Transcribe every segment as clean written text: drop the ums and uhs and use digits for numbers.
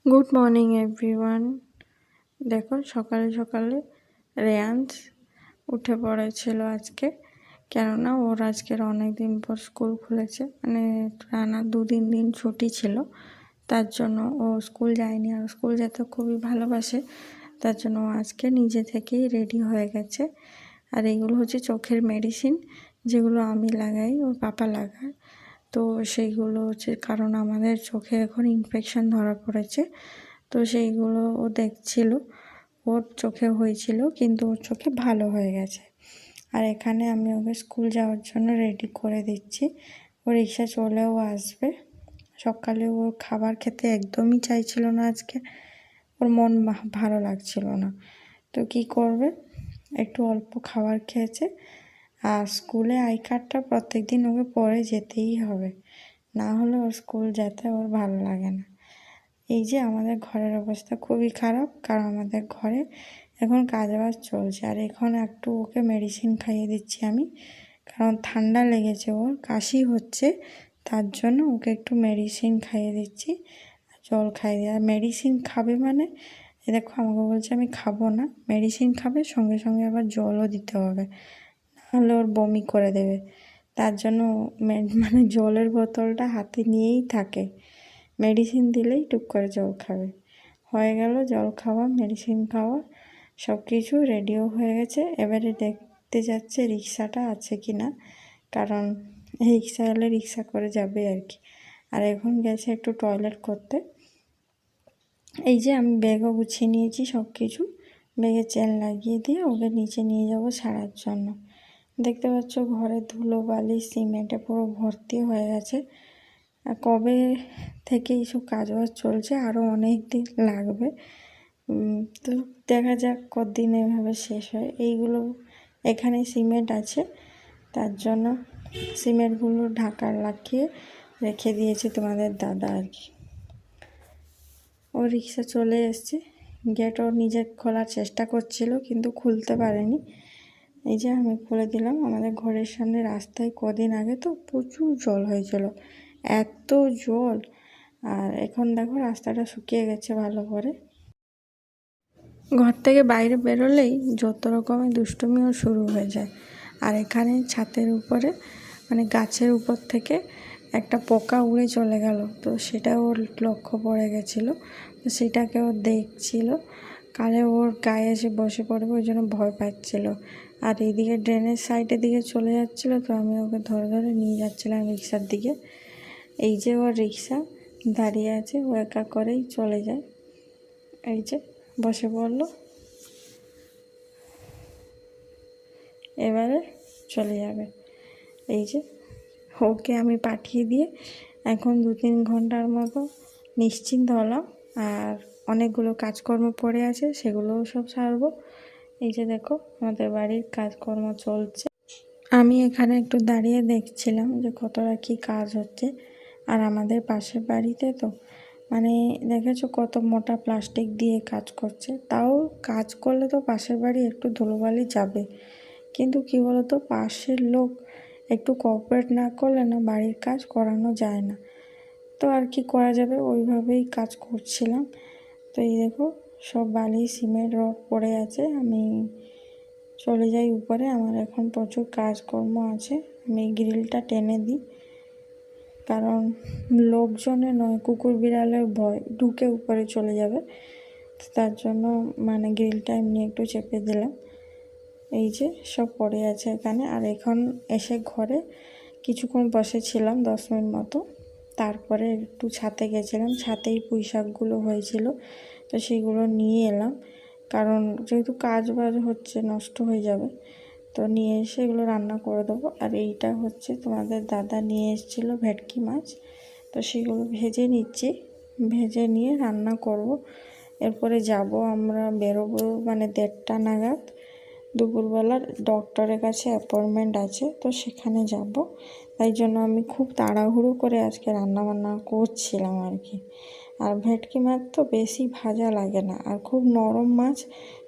Good morning everyone. দেখো সকালে সকালে রেয়ান্স উঠে পড়েছিল আজকে, কেননা ওর আজকের অনেক দিন পর স্কুল খুলেছে, মানে টানা 2-3 দিন ছুটি ছিল। তার জন্য ও স্কুল যায়নি, আর স্কুল যেতে খুবই ভালোবাসে। তার জন্য ও আজকে নিজে থেকেই রেডি হয়ে গেছে। আর এগুলো হচ্ছে চোখের মেডিসিন, যেগুলো আমি লাগাই, ওর পাপা লাগায়। তো সেইগুলো হচ্ছে কারণ আমাদের চোখে এখন ইনফেকশন ধরা পড়েছে, তো সেইগুলো ও দেখছিল। ওর চোখে হয়েছিল, কিন্তু ওর চোখে ভালো হয়ে গেছে। আর এখানে আমি ওকে স্কুল যাওয়ার জন্য রেডি করে দিচ্ছি। ও রিক্সা চলেও আসবে। সকালে ওর খাবার খেতে একদমই চাইছিল না আজকে, ওর মন ভালো লাগছিল না। তো কি করবে, একটু অল্প খাবার খেয়েছে। আর স্কুলে আই কার্ডটা প্রত্যেক দিন ওকে পরে যেতেই হবে, না হলে ওর স্কুল যেতে ওর ভালো লাগে না। এই যে আমাদের ঘরের অবস্থা খুবই খারাপ, কারণ আমাদের ঘরে এখন কাজবাজ চলছে। আর এখন একটু ওকে মেডিসিন খাইয়ে দিচ্ছি আমি, কারণ ঠান্ডা লেগেছে, ওর কাশি হচ্ছে। তার জন্য ওকে একটু মেডিসিন খাইয়ে দিচ্ছি, জল খাইয়ে দিই। আর মেডিসিন খাবে মানে দেখো আমাকে বলছে আমি খাবো না, মেডিসিন খাবে সঙ্গে সঙ্গে আবার জলও দিতে হবে, নাহলে ওর বমি করে দেবে। তার জন্য মানে জলের বোতলটা হাতে নিয়েই থাকে। মেডিসিন দিলেই টুক করে জল খাবে। হয়ে গেল জল খাওয়া, মেডিসিন খাওয়া, সব কিছু রেডিও হয়ে গেছে। এবারে দেখতে যাচ্ছে রিক্সাটা আছে কি না, কারণ রিক্সা এলে রিক্সা করে যাবে আর কি। আর এখন গেছে একটু টয়লেট করতে। এই যে আমি ব্যাগও গুছিয়ে নিয়েছি, সব কিছু ব্যাগে চেন লাগিয়ে দিয়ে ওকে নিচে নিয়ে যাব ছাড়ার জন্য। দেখতে পাচ্ছ ঘরে ধুলো বালি সিমেন্টে পুরো ভর্তি হয়ে গেছে। আর কবে থেকে এইসব কাজবাজ চলছে, আরও অনেক দিন লাগবে। তো দেখা যাক কতদিন এভাবে শেষ হয়। এইগুলো এখানে সিমেন্ট আছে, তার জন্য সিমেন্টগুলো ঢাকা লাগিয়ে রেখে দিয়েছে তোমাদের দাদা আর কি। ও রিক্সা চলে এসছে, গেট ও নিজে খোলার চেষ্টা করছিল কিন্তু খুলতে পারেনি। এই যে আমি খুলে দিলাম। আমাদের ঘরের সামনে রাস্তায় কদিন আগে তো প্রচুর জল হয়েছিল, এত জল। আর এখন দেখো রাস্তাটা শুকিয়ে গেছে ভালো করে। ঘর থেকে বাইরে বেরোলেই যত রকমের দুষ্টুমিও শুরু হয়ে যায়। আর এখানে ছাদের উপরে মানে গাছের উপর থেকে একটা পোকা উড়ে চলে গেল, তো সেটা ওর লক্ষ্য পড়ে গেছিলো, তো সেটাকে ও দেখছিল, কালে ওর গায়ে এসে বসে পড়বে, ওই জন্য ভয় পাচ্ছিল। আর এইদিকে ড্রেনের সাইডের দিকে চলে যাচ্ছিলো, তো আমি ওকে ধরে ধরে নিয়ে যাচ্ছিলাম রিক্সার দিকে। এই যে ওর রিক্সা দাঁড়িয়ে আছে, ও একা করেই চলে যায়। এই যে বসে পড়লো, এবারে চলে যাবে। এই যে ওকে আমি পাঠিয়ে দিয়ে এখন 2-3 ঘন্টার মতো নিশ্চিন্ত হলাম। আর অনেকগুলো কাজকর্ম পড়ে আছে, সেগুলোও সব সারবো। এই যে দেখো আমাদের বাড়ির কাজকর্ম চলছে, আমি এখানে একটু দাঁড়িয়ে দেখছিলাম যে কতটা কী কাজ হচ্ছে। আর আমাদের পাশের বাড়িতে তো মানে দেখেছো কত মোটা প্লাস্টিক দিয়ে কাজ করছে। তাও কাজ করলে তো পাশের বাড়ি একটু ধুলোবালি যাবে, কিন্তু কি বলতো পাশের লোক একটু কোঅপারেট না করলে না বাড়ির কাজ করানো যায় না। তো আর কি করা যাবে, ওইভাবেই কাজ করছিলাম। তো এই দেখো সব বালি সিমেন্ট রড পড়ে আছে। আমি চলে যাই উপরে, আমার এখন প্রচুর কাজকর্ম আছে। আমি গ্রিলটা টেনে দিই, কারণ লোকজনে নয় কুকুর বিড়ালের ভয় ঢুকে উপরে চলে যাবে, তার জন্য মানে গ্রিলটা এমনি একটু চেপে দিলাম। এই যে সব পড়ে আছে এখানে। আর এখন এসে ঘরে কিছুক্ষণ বসেছিলাম 10 মিনিট মতো, তারপরে একটু ছাদে গেছিলাম। ছাদেই পুঁই শাকগুলো হয়েছিল, তো সেগুলো নিয়ে এলাম, কারণ যেহেতু কাজ বাজ হচ্ছে নষ্ট হয়ে যাবে, তো নিয়ে এসে এগুলো রান্না করে দেবো। আর এইটা হচ্ছে তোমাদের দাদা নিয়ে এসেছিলো ভেটকি মাছ, তো সেগুলো ভেজে নিচ্ছি, ভেজে নিয়ে রান্না করব। এরপরে যাব আমরা, বেরোবো মানে 1:30 নাগাদ। দুপুরবেলা ডক্টরের কাছে অ্যাপয়েন্টমেন্ট আছে, তো সেখানে যাব। তাই জন্য আমি খুব তাড়াহুড়ো করে আজকে রান্নাবান্না করছিলাম আর কি। আর ভেটকি মাছ তো বেশি ভাজা লাগে না, আর খুব নরম মাছ,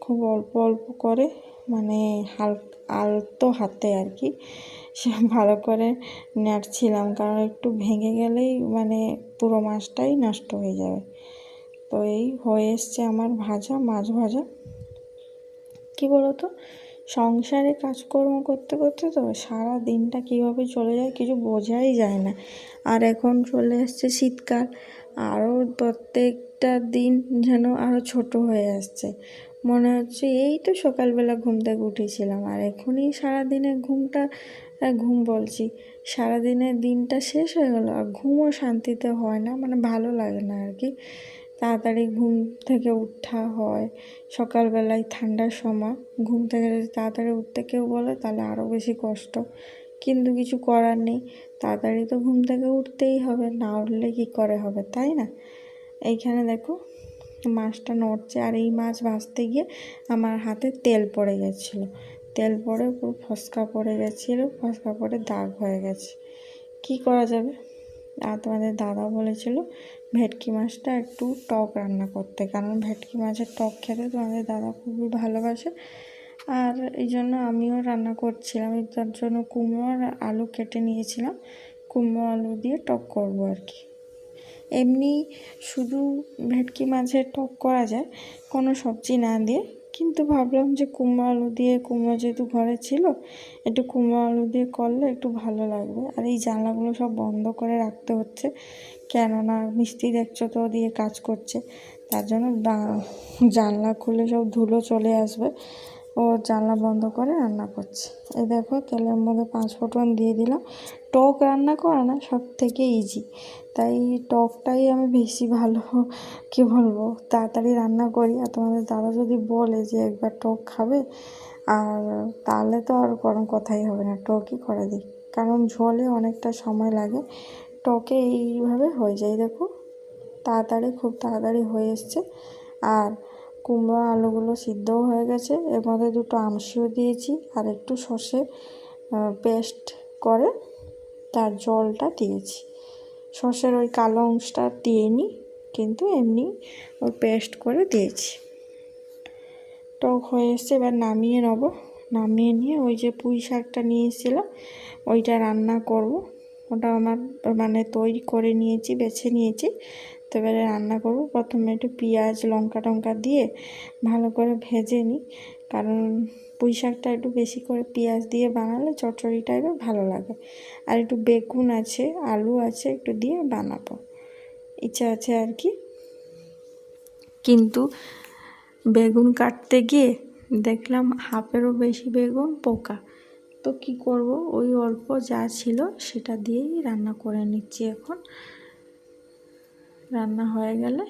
খুব অল্প অল্প করে মানে আলতো হাতে আর কি সে ভালো করে নাড়ছিলাম, কারণ একটু ভেঙে গেলেই মানে পুরো মাছটাই নষ্ট হয়ে যাবে। তো এই হয়ে এসছে আমার ভাজা, মাছ ভাজা। কি বলতো, সংসারে কাজকর্ম করতে করতে তো সারা দিনটা কীভাবে চলে যায় কিছু বোঝাই যায় না। আর এখন চলে আসছে শীতকাল, আরও প্রত্যেকটা দিন যেন আরও ছোট হয়ে আসছে। মনে হচ্ছে এই তো সকালবেলা ঘুম থেকে উঠেছিলাম, আর এখনই সারাদিনের ঘুম বলছি, সারাদিনের দিনটা শেষ হয়ে গেল, আর ঘুমও শান্তিতে হয় না, মানে ভালো লাগে না আর কি। তাড়াতাড়ি ঘুম থেকে উঠা হয় সকালবেলায়, ঠান্ডার সময় ঘুম থেকে যদি তাড়াতাড়ি উঠতে কেউ বলে তাহলে আরও বেশি কষ্ট, কিন্তু কিছু করার নেই, তাড়াতাড়ি তো ঘুম থেকে উঠতেই হবে, না উঠলে কী করে হবে, তাই না? এইখানে দেখো মাছটা নড়ছে, আর এই মাছ ভাজতে গিয়ে আমার হাতে তেল পড়ে গেছিলো, তেল পড়ে পুরো ফসকা পড়ে গেছিলো, ফসকা পড়ে দাগ হয়ে গেছে। কি করা যাবে? আর তোমাদের দাদা বলেছিল ভেটকি মাছটা একটু টক রান্না করতে, কারণ ভেটকি মাছের টক খেতে তোমাদের দাদা খুবই ভালোবাসে। আর এই জন্য আমিও রান্না করছিলাম, তার জন্য কুমড়ো আর আলু কেটে নিয়েছিলাম, কুমড়ো আলু দিয়ে টক করবো আর কি। এমনি শুধু ভেটকি মাছের টক করা যায় কোনো সবজি না দিয়ে, কিন্তু ভাবলাম যে কুমড়ো আলু দিয়ে, কুমড়ো যেহেতু ঘরে ছিল, একটু কুমড়ো আলু দিয়ে করলে একটু ভালো লাগবে। আর এই জানলাগুলো সব বন্ধ করে রাখতে হচ্ছে, কেননা মিস্ত্রি দেখছো তো দিয়ে কাজ করছে, তার জন্য জানলা খুলে সব ধুলো চলে আসবে। ও জানলা বন্ধ করে রান্না করছে। এই দেখো তেলের মধ্যে 5 ফোঁটন দিয়ে দিলাম। টক রান্না করা না সব থেকে ইজি, তাই টকটাই আমি বেশি ভালো কী বলবো তাড়াতাড়ি রান্না করি। আর তোমাদের দাদা যদি বলে যে একবার টক খাবে, আর তাহলে তো আর কোনো কথাই হবে না, টকই করে দিই, কারণ ঝোলে অনেকটা সময় লাগে, টকে এইভাবে হয়ে যায়। দেখো তাড়াতাড়ি, খুব তাড়াতাড়ি হয়ে এসছে। আর কুমড়ো আলুগুলো সিদ্ধও হয়ে গেছে, এর মধ্যে 2টো আমসিও দিয়েছি, আর একটু সর্ষে পেস্ট করে তার জলটা দিয়েছি। সর্ষের ওই কালো অংশটা দিইনি, কিন্তু এমনি ওই পেস্ট করে দিয়েছি। টক হয়ে এসছে, এবার নামিয়ে নেবো। নামিয়ে নিয়ে ওই যে পুঁই শাকটা নিয়ে এসেছিলাম ওইটা রান্না করব। ওটা আমার মানে তৈরি করে নিয়েছি, বেছে নিয়েছি, তো এবারে রান্না করব। প্রথমে একটু পেঁয়াজ লঙ্কা টঙ্কা দিয়ে ভালো করে ভেজে নিই, কারণ পুঁই শাকটা একটু বেশি করে পেঁয়াজ দিয়ে বানালে চচ্চড়ি টাইপের ভালো লাগে। আর একটু বেগুন আছে, আলু আছে, একটু দিয়ে বানাবো ইচ্ছা আছে আর কি। কিন্তু বেগুন কাটতে গিয়ে দেখলাম হাফেরও বেশি বেগুন পোকা, তো কি করব, ওই অল্প যা ছিল সেটা দিয়েই রান্না করে নিচ্ছি এখন। রান্না হয়ে গেলে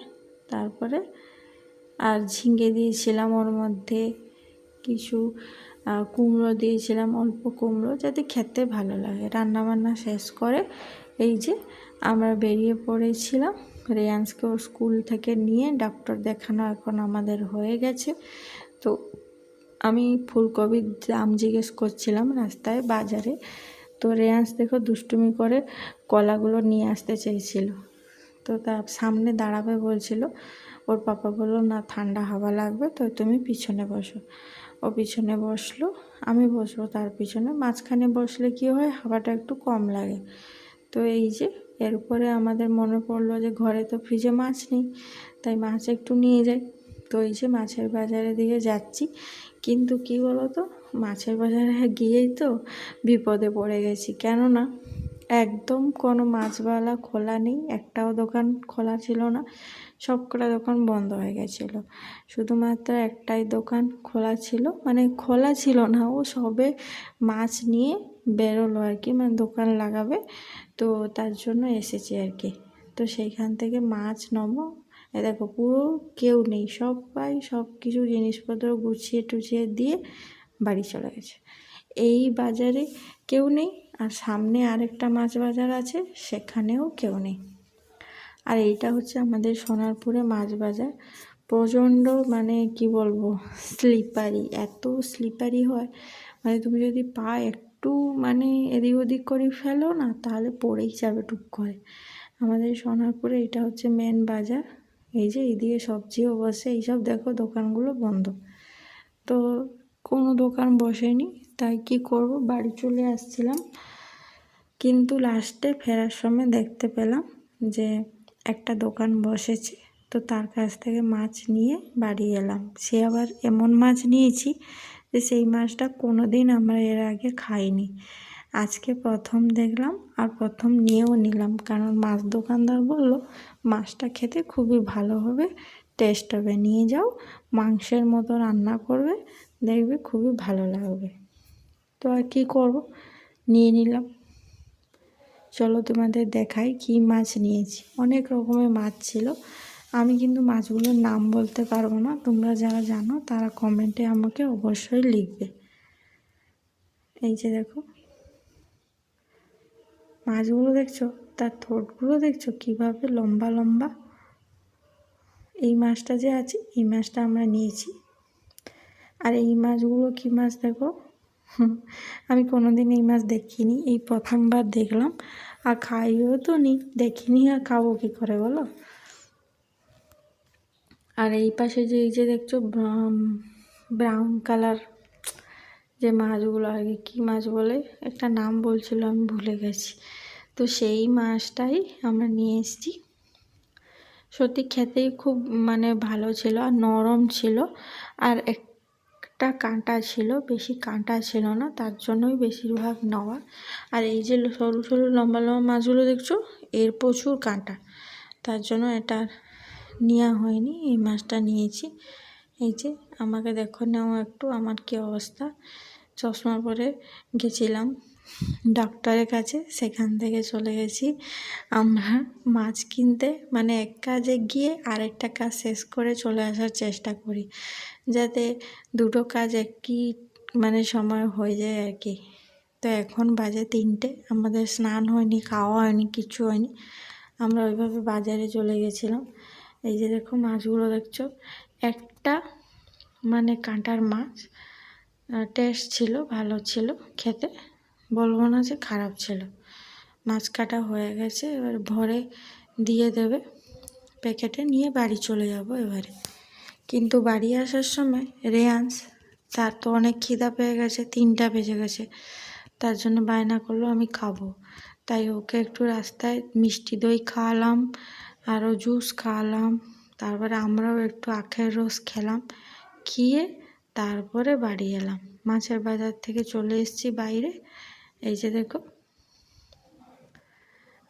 তারপরে আর ঝিঙে দিয়েছিলাম, ওর মধ্যে কিছু কুমড়ো দিয়েছিলাম, অল্প কুমড়ো, যাতে খেতে ভালো লাগে। রান্নাবান্না শেষ করে এই যে আমরা বেরিয়ে পড়েছিলাম রেয়ান্সকে ওর স্কুল থেকে নিয়ে, ডক্টর দেখানো এখন আমাদের হয়ে গেছে। তো আমি ফুলকপির দাম জিজ্ঞেস করছিলাম রাস্তায় বাজারে, তো রেয়ান্স দেখো দুষ্টুমি করে কলাগুলো নিয়ে আসতে চেয়েছিল, তো তার সামনে দাঁড়াবে বলছিল, ওর পাপা বললো না ঠান্ডা হাওয়া লাগবে, তো তুমি পিছনে বসো। ও পিছনে বসলো, আমি বসবো তার পিছনে, মাঝখানে বসলে কি হয় হাওয়াটা একটু কম লাগে। তো এই যে এরপরে আমাদের মনে পড়লো যে ঘরে তো ফ্রিজে মাছ নেই, তাই মাছ একটু নিয়ে যাই। তো এই যে মাছের বাজারের দিকে যাচ্ছি, কিন্তু কি বলো তো, মাছের বাজারে গিয়েই তো বিপদে পড়ে গেছি, কেননা একদম কোনো মাছওয়ালা খোলা নেই, একটাও দোকান খোলা ছিল না, সবকটা দোকান বন্ধ হয়ে গেছিলো। শুধুমাত্র একটাই দোকান খোলা ছিল, মানে খোলা ছিল না, ও সবে মাছ নিয়ে বেরোলো আর কি, মানে দোকান লাগাবে, তো তার জন্য এসেছে আর কি। তো সেইখান থেকে মাছ নেবো। এ দেখো পুরো কেউ নেই, সবাই সব কিছু জিনিসপত্র গুছিয়ে টুছিয়ে দিয়ে বাড়ি চলে গেছে। এই বাজারে কেউ নেই, আর সামনে আরেকটা মাছ বাজার আছে, সেখানেও কেউ নেই। আর এইটা হচ্ছে আমাদের সোনারপুরে মাছ বাজার, প্রচণ্ড মানে কি বলবো স্লিপারি, এত স্লিপারি হয়, মানে তুমি যদি পা একটু মানে এদিক ওদিক করে ফেলো না, তাহলে পড়েই যাবে টুক করে। আমাদের সোনারপুরে এটা হচ্ছে মেন বাজার। এই যে এইদিকে সবজিও বসে, এইসব দেখো দোকানগুলো বন্ধ, তো কোনো দোকান বসেনি, তাই কি করব, বাড়ি চলে আসছিলাম। কিন্তু লাস্টে ফেরার সময় দেখতে পেলাম যে একটা দোকান বসেছে, তো তার কাছ থেকে মাছ নিয়ে বাড়ি এলাম। সে আবার এমন মাছ নিয়েছি যে সেই মাছটা কোনো দিন আমরা এর আগে খাইনি। আজকে প্রথম দেখলাম আর প্রথম নিয়েও নিলাম, কারণ মাছ দোকানদার বলল মাছটা খেতে খুবই ভালো হবে, টেস্ট হবে, নিয়ে যাও, মাংসের মতো রান্না করবে, দেখবে খুবই ভালো লাগবে। তো আর কী করব, নিয়ে নিলাম। চলো তোমাদের দেখাই কি মাছ নিয়েছি। অনেক রকমের মাছ ছিল, আমি কিন্তু মাছগুলোর নাম বলতে পারবো না, তোমরা যারা জানো তারা কমেন্টে আমাকে অবশ্যই লিখবে। এই যে দেখো মাছগুলো দেখছো, তার ঠোঁটগুলো দেখছো কীভাবে লম্বা লম্বা। এই মাছটা যে আছে এই মাছটা আমরা নিয়েছি। আর এই মাছগুলো কী মাছ দেখো, আমি কোনোদিন এই মাছ দেখিনি, এই প্রথমবার দেখলাম। আর খাইও তো নি, দেখিনি আর খাবো কী করে বলো। আর এই পাশে যে এই যে দেখছো ব্রাউন কালার যে মাছগুলো, আগে কী মাছ বলে একটা নাম বলছিল আমি ভুলে গেছি। তো সেই মাছটাই আমরা নিয়ে এসেছি। সত্যি খেতেই খুব মানে ভালো ছিল আর নরম ছিল, আর একটা কাঁটা ছিল, বেশি কাঁটা ছিল না, তার জন্যই বেশিরভাগ নেওয়া। আর এই যে সরু সরু লম্বা লম্বা মাছগুলো দেখছো এর প্রচুর কাঁটা, তার জন্য এটা নেওয়া হয়নি, এই মাছটা নিয়েছি। এই যে আমাকে দেখো নাও একটু আমার কী অবস্থা, চশমা পরে গেছিলাম ডক্টরের কাছে, সেখান থেকে চলে গেছি আমরা মাছ কিনতে। মানে এক কাজে গিয়ে আরেকটা কাজ শেষ করে চলে আসার চেষ্টা করি, যাতে দুটো কাজ একই মানে সময় হয়ে যায় আর কি। তো এখন বাজে 3টে, আমাদের স্নান হয়নি, খাওয়া হয়নি, কিছু হয়নি, আমরা ওইভাবে বাজারে চলে গেছিলাম। এই যে দেখো মাছগুলো দেখছো, একটা মানে কাঁটার মাছ, টেস্ট ছিল, ভালো ছিল খেতে, বলবো না যে খারাপ ছিল। মাছ কাটা হয়ে গেছে, এবার ভরে দিয়ে দেবে প্যাকেটে, নিয়ে বাড়ি চলে যাব এবারে। কিন্তু বাড়ি আসার সময় রেয়ান্স, তার তো অনেক খিদা পেয়ে গেছে, 3টা বেজে গেছে, তার জন্য বায়না করলো আমি খাবো। তাই ওকে একটু রাস্তায় মিষ্টি দই খাওয়ালাম, আরও জুস খাওয়ালাম, তারপরে আমরাও একটু আখের রস খেলাম, খেয়ে তারপরে বাড়ি এলাম। মাছের বাজার থেকে চলে এসেছি বাইরে। এই যে দেখো,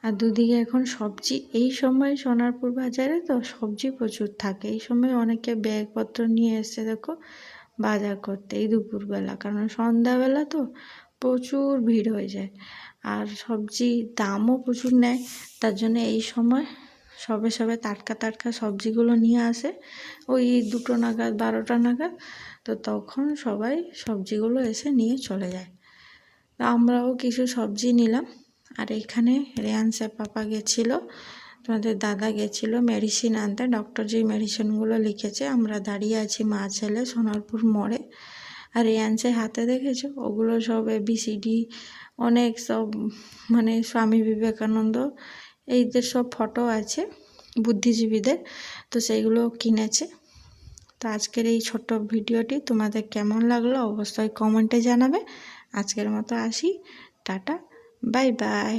আর দুদিকে এখন সবজি, এই সময় সোনারপুর বাজারে তো সবজি প্রচুর থাকে, এই সময় অনেকে ব্যাগপত্র নিয়ে এসছে দেখো বাজার করতে এই দুপুরবেলা, কারণ সন্ধ্যাবেলা তো প্রচুর ভিড় হয়ে যায় আর সবজি দামও প্রচুর নেয়, তার জন্য এই সময় সবে সবে টাটকা টাটকা সবজিগুলো নিয়ে আসে ওই 2টো নাগাদ 12টা নাগাদ। তো তখন সবাই সবজিগুলো এসে নিয়ে চলে যায়। আমরাও কিছু সবজি নিলাম। আর এখানে রেয়ান্সের পাপা গেছিলো, তোমাদের দাদা গেছিলো মেডিসিন আনতে, ডক্টর যে মেডিসিনগুলো লিখেছে। আমরা দাঁড়িয়ে আছি মা ছেলে সোনারপুর মোড়ে। আর রেয়ান্সের হাতে দেখেছো ওগুলো সব ABCD, অনেক সব মানে স্বামী বিবেকানন্দ এইদের সব ফটো আছে বুদ্ধিজীবীদের, তো সেইগুলো কিনেছে। তো আজকের এই ছোট্ট ভিডিওটি তোমাদের কেমন লাগলো অবশ্যই কমেন্টে জানাবে। আজকের মতো আসি, টাটা, বাই বাই।